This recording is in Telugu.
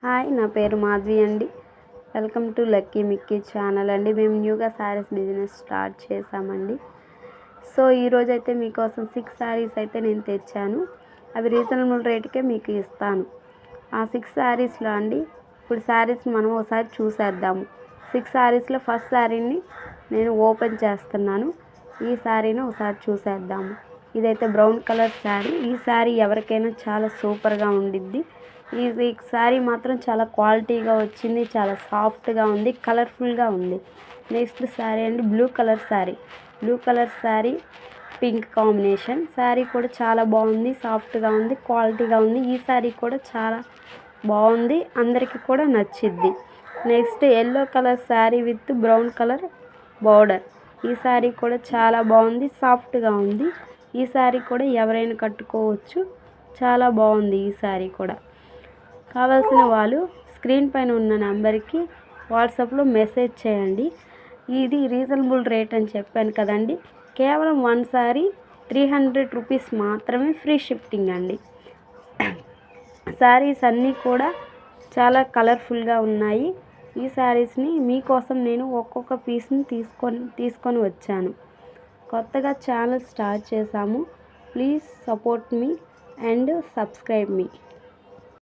హాయ్, నా పేరు మాధవి అండి. Welcome to lucky Mickey channel అండి. మేము న్యూగా శారీస్ బిజినెస్ స్టార్ట్ చేసామండి. సో ఈరోజు అయితే మీకోసం 6 శారీస్ అయితే నేను తెచ్చాను. అవి రీజనబుల్ రేటుకే మీకు ఇస్తాను. ఆ 6 శారీస్లో అండి, ఇప్పుడు శారీస్ మనం ఒకసారి చూసేద్దాము. 6 శారీస్లో ఫస్ట్ శారీని నేను ఓపెన్ చేస్తున్నాను. ఈ శారీని ఒకసారి చూసేద్దాము. ఇదైతే బ్రౌన్ కలర్ శారీ. ఈ శారీ ఎవరికైనా చాలా సూపర్గా ఉండిద్ది. ఈ శారీ మాత్రం చాలా క్వాలిటీగా వచ్చింది, చాలా సాఫ్ట్గా ఉంది, కలర్ఫుల్గా ఉంది. నెక్స్ట్ శారీ అండి blue colour sari pink combination. Sari కూడా చాలా బాగుంది, సాఫ్ట్గా ఉంది, క్వాలిటీగా ఉంది. ఈ శారీ కూడా చాలా బాగుంది, అందరికీ కూడా నచ్చిద్ది. Next yellow colour sari with brown colour border. ఈ శారీ కూడా చాలా బాగుంది, సాఫ్ట్గా ఉంది. ఈ శారీ కూడా ఎవరైనా కట్టుకోవచ్చు, చాలా బాగుంది. ఈ శారీ కూడా కావాల్సిన వాళ్ళు స్క్రీన్ పైన ఉన్న నెంబర్కి వాట్సాప్లో మెసేజ్ చేయండి. ఇది రీజనబుల్ రేట్ అని చెప్పాను కదండి. కేవలం 1 శారీ 300 రూపీస్ మాత్రమే, ఫ్రీ షిఫ్టింగ్ అండి. శారీస్ అన్నీ కూడా చాలా కలర్ఫుల్గా ఉన్నాయి. ఈ శారీస్ని మీకోసం నేను ఒక్కొక్క పీస్ని తీసుకొని వచ్చాను. కొత్తగా ఛానల్ స్టార్ట్ చేశాము. Please support me and subscribe me.